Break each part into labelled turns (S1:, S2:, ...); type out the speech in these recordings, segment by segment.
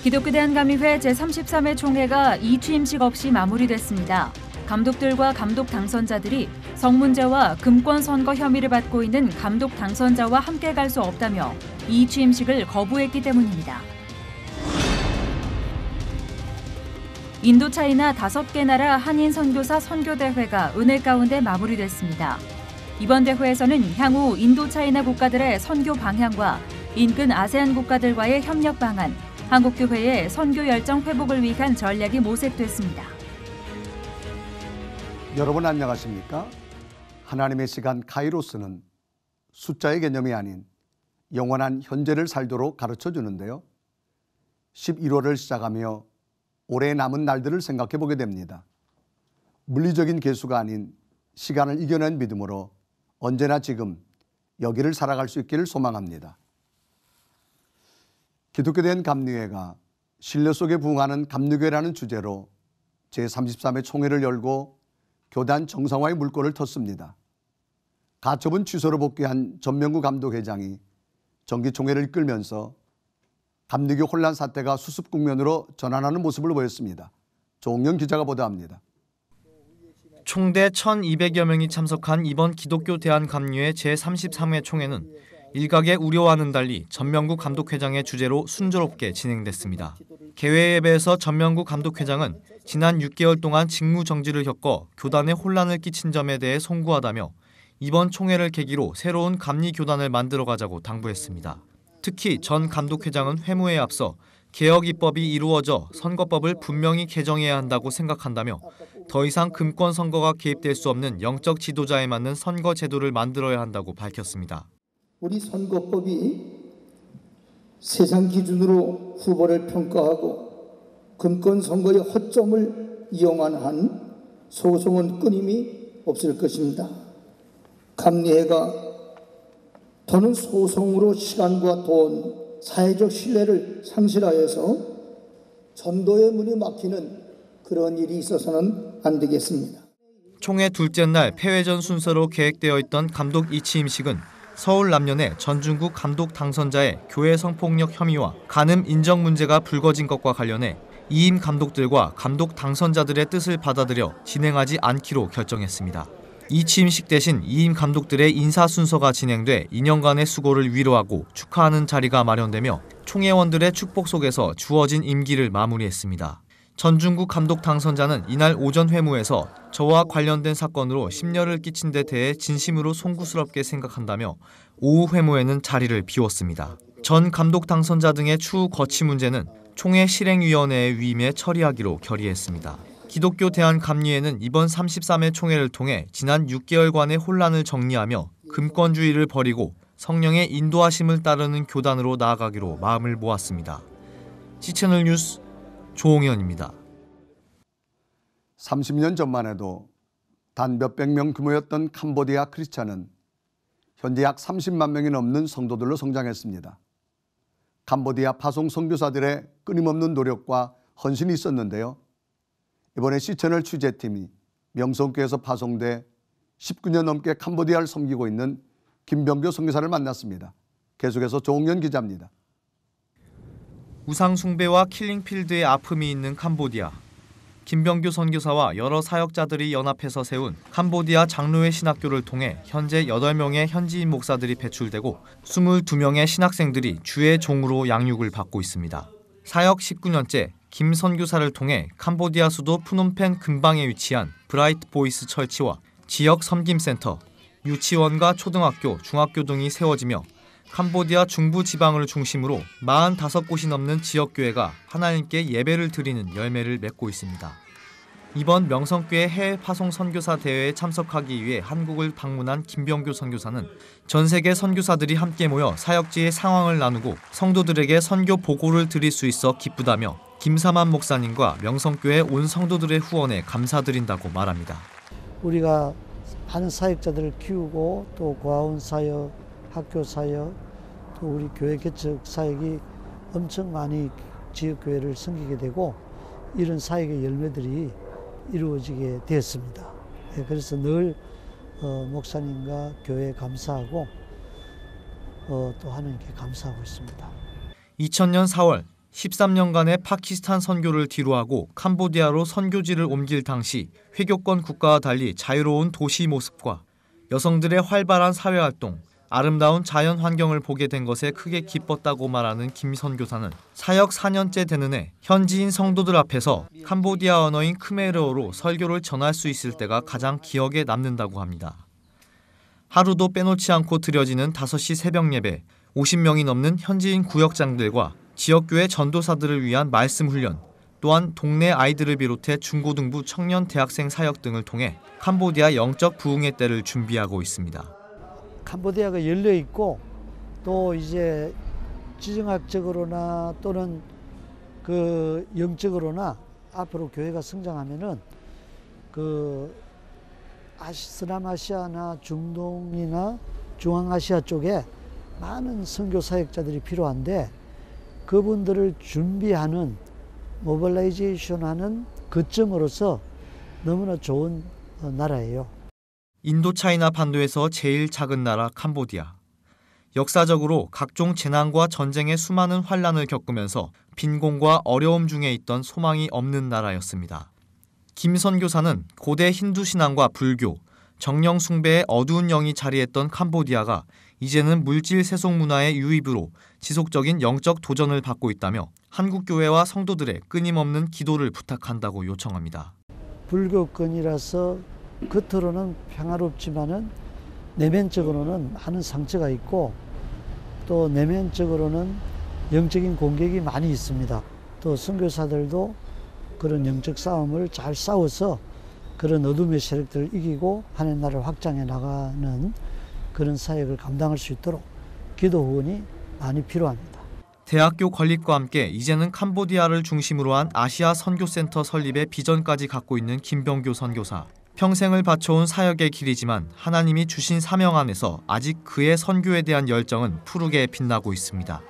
S1: 기독교 대한감리회 제33회 총회가 이취임식 없이 마무리됐습니다. 감독들과 감독 당선자들이 성문제와 금권 선거 혐의를 받고 있는 감독 당선자와 함께 갈 수 없다며 이취임식을 거부했기 때문입니다. 인도차이나 5개 나라 한인 선교사 선교대회가 은혜 가운데 마무리됐습니다. 이번 대회에서는 향후 인도차이나 국가들의 선교 방향과 인근 아세안 국가들과의 협력 방안, 한국교회의 선교 열정 회복을 위한 전략이 모색됐습니다.
S2: 여러분 안녕하십니까? 하나님의 시간 카이로스는 숫자의 개념이 아닌 영원한 현재를 살도록 가르쳐 주는데요. 11월을 시작하며 올해 남은 날들을 생각해 보게 됩니다. 물리적인 계수가 아닌 시간을 이겨낸 믿음으로 언제나 지금 여기를 살아갈 수 있기를 소망합니다. 기독교 대한감리회가 신뢰 속에 부응하는 감리교회라는 주제로 제33회 총회를 열고 교단 정상화의 물꼬를 텄습니다. 가처분 취소로 복귀한 전명구 감독회장이 정기총회를 이끌면서 감리교 혼란 사태가 수습 국면으로 전환하는 모습을 보였습니다. 조홍영 기자가 보도합니다.
S3: 총대 1,200여 명이 참석한 이번 기독교 대한감리회 제33회 총회는 일각의 우려와는 달리 전명구 감독회장의 주재로 순조롭게 진행됐습니다. 개회 예배에서 전명구 감독회장은 지난 6개월 동안 직무 정지를 겪어 교단에 혼란을 끼친 점에 대해 송구하다며 이번 총회를 계기로 새로운 감리 교단을 만들어가자고 당부했습니다. 특히 전 감독회장은 회무에 앞서 개혁 입법이 이루어져 선거법을 분명히 개정해야 한다고 생각한다며 더 이상 금권 선거가 개입될 수 없는 영적 지도자에 맞는 선거 제도를 만들어야 한다고 밝혔습니다.
S4: 우리 선거법이 세상 기준으로 후보를 평가하고 금권 선거의 허점을 이용한 한 소송은 끊임이 없을 것입니다. 감리회가 더는 소송으로 시간과 돈, 사회적 신뢰를 상실하여서 전도의 문이 막히는 그런 일이 있어서는 안 되겠습니다.
S3: 총회 둘째 날 폐회전 순서로 계획되어 있던 감독 이취임식은 서울 남년의 전중국 감독 당선자의 교회 성폭력 혐의와 간음 인정 문제가 불거진 것과 관련해 이임 감독들과 감독 당선자들의 뜻을 받아들여 진행하지 않기로 결정했습니다. 이취임식 대신 이임 감독들의 인사 순서가 진행돼 2년간의 수고를 위로하고 축하하는 자리가 마련되며 총회원들의 축복 속에서 주어진 임기를 마무리했습니다. 전중국 감독 당선자는 이날 오전 회무에서 저와 관련된 사건으로 심려를 끼친 데 대해 진심으로 송구스럽게 생각한다며 오후 회무에는 자리를 비웠습니다. 전 감독 당선자 등의 추후 거취 문제는 총회 실행위원회에 위임해 처리하기로 결의했습니다. 기독교 대한감리회는 이번 33회 총회를 통해 지난 6개월간의 혼란을 정리하며 금권주의를 버리고 성령의 인도하심을 따르는 교단으로 나아가기로 마음을 모았습니다. C채널 뉴스 조홍현입니다.
S2: 30년 전만 해도 단 몇백 명 규모였던 캄보디아 크리스찬은 현재 약 30만 명이 넘는 성도들로 성장했습니다. 캄보디아 파송 선교사들의 끊임없는 노력과 헌신이 있었는데요. 이번에 C채널 취재팀이 명성교에서 파송돼 19년 넘게 캄보디아를 섬기고 있는 김병교 선교사를 만났습니다. 계속해서 조홍현 기자입니다.
S3: 우상 숭배와 킬링필드의 아픔이 있는 캄보디아. 김병규 선교사와 여러 사역자들이 연합해서 세운 캄보디아 장로회 신학교를 통해 현재 8명의 현지인 목사들이 배출되고 22명의 신학생들이 주의 종으로 양육을 받고 있습니다. 사역 19년째 김 선교사를 통해 캄보디아 수도 푸놈펜 근방에 위치한 브라이트 보이스 철치와 지역 섬김센터, 유치원과 초등학교, 중학교 등이 세워지며 캄보디아 중부 지방을 중심으로 45곳이 넘는 지역교회가 하나님께 예배를 드리는 열매를 맺고 있습니다. 이번 명성교회 해외 파송 선교사 대회에 참석하기 위해 한국을 방문한 김병교 선교사는 전 세계 선교사들이 함께 모여 사역지의 상황을 나누고 성도들에게 선교 보고를 드릴 수 있어 기쁘다며 김사만 목사님과 명성교회 온 성도들의 후원에 감사드린다고 말합니다.
S5: 우리가 많은 사역자들을 키우고 또 고아원 사역, 학교 사역, 또 우리 교회 개척 사역이 엄청 많이 지역교회를 섬기게 되고 이런 사역의 열매들이 이루어지게 되었습니다. 그래서 늘 목사님과 교회에 감사하고 또 하나님께 감사하고 있습니다.
S3: 2000년 4월 13년간의 파키스탄 선교를 뒤로하고 캄보디아로 선교지를 옮길 당시 회교권 국가와 달리 자유로운 도시 모습과 여성들의 활발한 사회활동, 아름다운 자연 환경을 보게 된 것에 크게 기뻤다고 말하는 김 선교사는 사역 4년째 되는 해 현지인 성도들 앞에서 캄보디아 언어인 크메르어로 설교를 전할 수 있을 때가 가장 기억에 남는다고 합니다. 하루도 빼놓지 않고 드려지는 5시 새벽 예배, 50명이 넘는 현지인 구역장들과 지역교회 전도사들을 위한 말씀 훈련, 또한 동네 아이들을 비롯해 중고등부 청년 대학생 사역 등을 통해 캄보디아 영적 부흥의 때를 준비하고 있습니다.
S5: 캄보디아가 열려 있고 또 이제 지정학적으로나 또는 그 영적으로나 앞으로 교회가 성장하면은 그 서남아시아나 중동이나 중앙아시아 쪽에 많은 선교 사역자들이 필요한데 그분들을 준비하는 모빌라이제이션하는 거점으로서 너무나 좋은 나라예요.
S3: 인도차이나 반도에서 제일 작은 나라 캄보디아. 역사적으로 각종 재난과 전쟁의 수많은 환란을 겪으면서 빈곤과 어려움 중에 있던 소망이 없는 나라였습니다. 김 선교사는 고대 힌두 신앙과 불교, 정령 숭배의 어두운 영이 자리했던 캄보디아가 이제는 물질 세속 문화의 유입으로 지속적인 영적 도전을 받고 있다며 한국 교회와 성도들의 끊임없는 기도를 부탁한다고 요청합니다.
S5: 불교권이라서 겉으로는 평화롭지만은 내면적으로는 많은 상처가 있고 또 내면적으로는 영적인 공격이 많이 있습니다. 또 선교사들도 그런 영적 싸움을 잘 싸워서 그런 어둠의 세력들을 이기고 하나님 나라를 확장해 나가는 그런 사역을 감당할 수 있도록 기도 후원이 많이 필요합니다.
S3: 대학교 건립과 함께 이제는 캄보디아를 중심으로 한 아시아 선교센터 설립의 비전까지 갖고 있는 김병교 선교사. 평생을 바쳐온 사역의 길이지만 하나님이 주신 사명 안에서 아직 그의 선교에 대한 열정은 푸르게 빛나고 있습니다.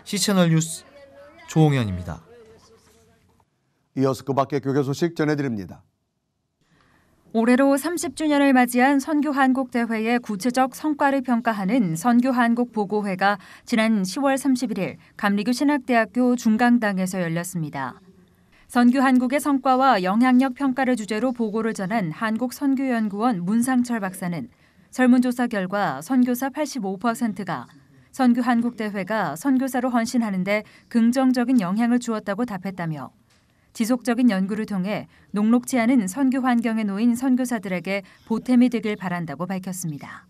S3: CCNL 뉴스 조홍현입니다.
S2: 이어서 그 밖의 교회 소식 전해드립니다.
S1: 올해로 30주년을 맞이한 선교한국대회의 구체적 성과를 평가하는 선교한국보고회가 지난 10월 31일 감리교 신학대학교 중강당에서 열렸습니다. 선교한국의 성과와 영향력 평가를 주제로 보고를 전한 한국선교연구원 문상철 박사는 설문조사 결과 선교사 85%가 선교한국대회가 선교사로 헌신하는 데 긍정적인 영향을 주었다고 답했다며 지속적인 연구를 통해 녹록지 않은 선교 환경에 놓인 선교사들에게 보탬이 되길 바란다고 밝혔습니다.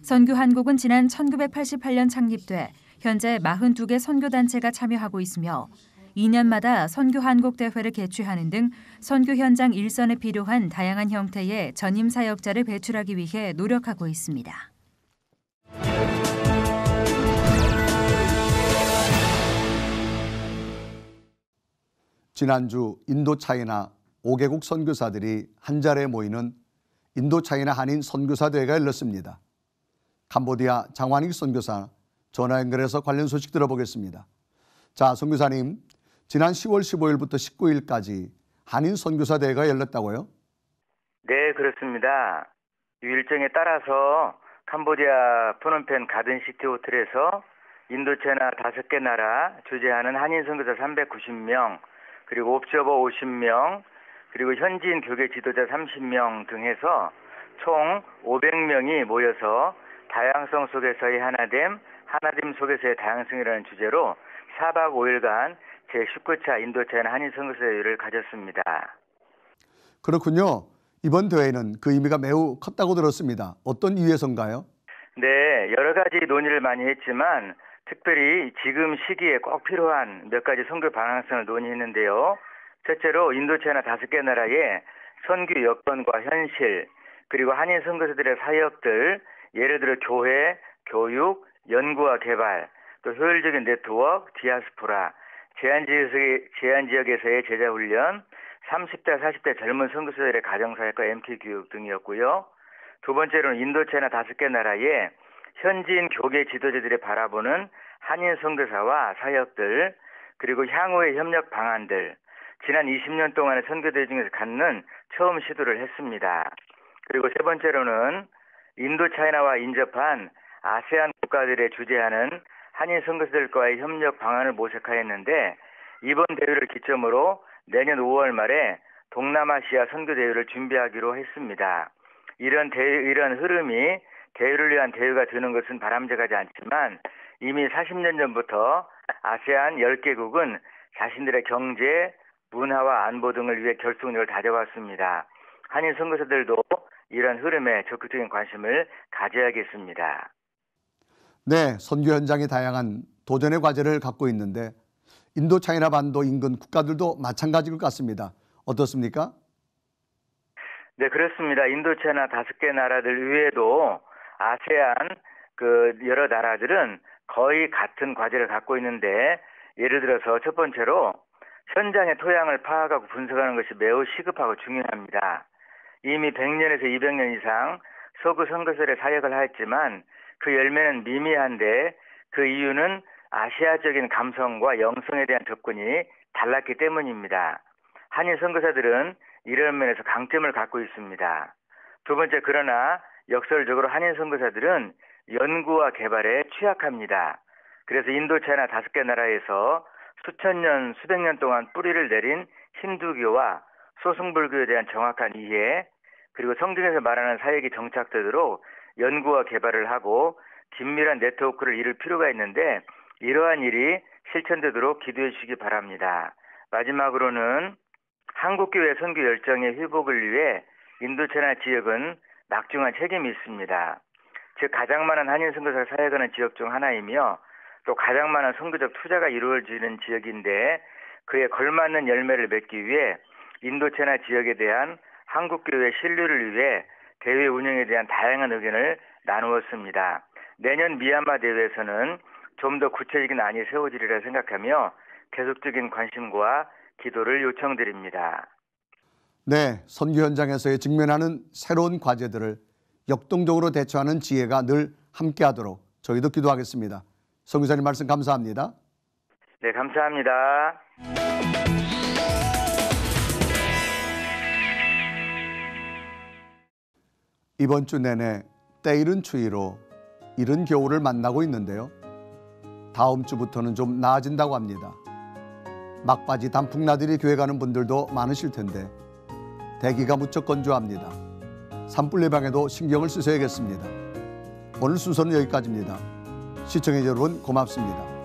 S1: 선교한국은 지난 1988년 창립돼 현재 42개 선교단체가 참여하고 있으며 2년마다 선교한국대회를 개최하는 등 선교 현장 일선에 필요한 다양한 형태의 전임 사역자를 배출하기 위해 노력하고 있습니다.
S2: 지난주 인도차이나 5개국 선교사들이 한자리에 모이는 인도차이나 한인 선교사대회가 열렸습니다. 캄보디아 장완익 선교사 전화 연결해서 관련 소식 들어보겠습니다. 자, 선교사님, 지난 10월 15일부터 19일까지 한인 선교사대회가 열렸다고요?
S6: 네, 그렇습니다. 이 일정에 따라서 캄보디아 프놈펜 가든시티 호텔에서 인도차이나 5개 나라 주재하는 한인 선교사 390명, 그리고 옵저버 50명, 그리고 현지인 교계 지도자 30명 등 해서 총 500명이 모여서 다양성 속에서의 하나됨, 하나됨 속에서의 다양성이라는 주제로 4박 5일간 제19차 인도차이나 한인 선교사대회를 가졌습니다.
S2: 그렇군요. 이번 대회는 그 의미가 매우 컸다고 들었습니다. 어떤 이유에서인가요?
S6: 네, 여러 가지 논의를 많이 했지만 특별히 지금 시기에 꼭 필요한 몇 가지 선교 방향성을 논의했는데요. 첫째로 인도차이나 5개 나라의 선교 여건과 현실, 그리고 한인 선교사들의 사역들, 예를 들어 교회, 교육, 연구와 개발, 또 효율적인 네트워크, 디아스포라, 제한 지역에서의 제자 훈련, 30대, 40대 젊은 선교사들의 가정사역과 MT 교육 등이었고요. 두 번째로는 인도차이나 5개 나라의 현지인 교계 지도자들이 바라보는 한인 선교사와 사역들, 그리고 향후의 협력 방안들, 지난 20년 동안의 선교대 중에서 갖는 처음 시도를 했습니다. 그리고 세 번째로는 인도차이나와 인접한 아세안 국가들의 주재하는 한인 선교사들과의 협력 방안을 모색하였는데 이번 대회를 기점으로 내년 5월 말에 동남아시아 선교 대회를 준비하기로 했습니다. 이런 흐름이 대회를 위한 대회가 되는 것은 바람직하지 않지만 이미 40년 전부터 아세안 10개국은 자신들의 경제, 문화와 안보 등을 위해 결속력을 다져왔습니다. 한인 선교사들도 이런 흐름에 적극적인 관심을 가져야겠습니다.
S2: 네, 선교 현장이 다양한 도전의 과제를 갖고 있는데 인도 차이나 반도 인근 국가들도 마찬가지일 것 같습니다. 어떻습니까?
S6: 네, 그렇습니다. 인도차이나 5개 나라들 외에도 아세안 여러 나라들은 거의 같은 과제를 갖고 있는데 예를 들어서 첫 번째로 현장의 토양을 파악하고 분석하는 것이 매우 시급하고 중요합니다. 이미 100년에서 200년 이상 서구 선교사의 사역을 하였지만 그 열매는 미미한데 그 이유는 아시아적인 감성과 영성에 대한 접근이 달랐기 때문입니다. 한인 선교사들은 이런 면에서 강점을 갖고 있습니다. 두 번째, 그러나 역설적으로 한인 선교사들은 연구와 개발에 취약합니다. 그래서 인도차이나 5개 나라에서 수천 년, 수백 년 동안 뿌리를 내린 힌두교와 소승불교에 대한 정확한 이해, 그리고 성경에서 말하는 사역이 정착되도록 연구와 개발을 하고 긴밀한 네트워크를 이룰 필요가 있는데 이러한 일이 실천되도록 기도해 주시기 바랍니다. 마지막으로는 한국교회 선교 열정의 회복을 위해 인도차이나 지역은 막중한 책임이 있습니다. 즉 가장 많은 한인 선교사가 사역하는 지역 중 하나이며 또 가장 많은 선교적 투자가 이루어지는 지역인데 그에 걸맞는 열매를 맺기 위해 인도차이나 지역에 대한 한국교회 신뢰를 위해 대회 운영에 대한 다양한 의견을 나누었습니다. 내년 미얀마 대회에서는 좀 더 구체적인 안이 세워지리라 생각하며 계속적인 관심과 기도를 요청드립니다.
S2: 네, 선교 현장에서의 직면하는 새로운 과제들을 역동적으로 대처하는 지혜가 늘 함께하도록 저희도 기도하겠습니다. 선교사님 말씀 감사합니다.
S6: 네, 감사합니다.
S2: 이번 주 내내 때이른 추위로 이른 겨울을 만나고 있는데요. 다음 주부터는 좀 나아진다고 합니다. 막바지 단풍나들이 교회 가는 분들도 많으실 텐데 대기가 무척 건조합니다. 산불 예방에도 신경을 쓰셔야겠습니다. 오늘 순서는 여기까지입니다. 시청해 주신 여러분 고맙습니다.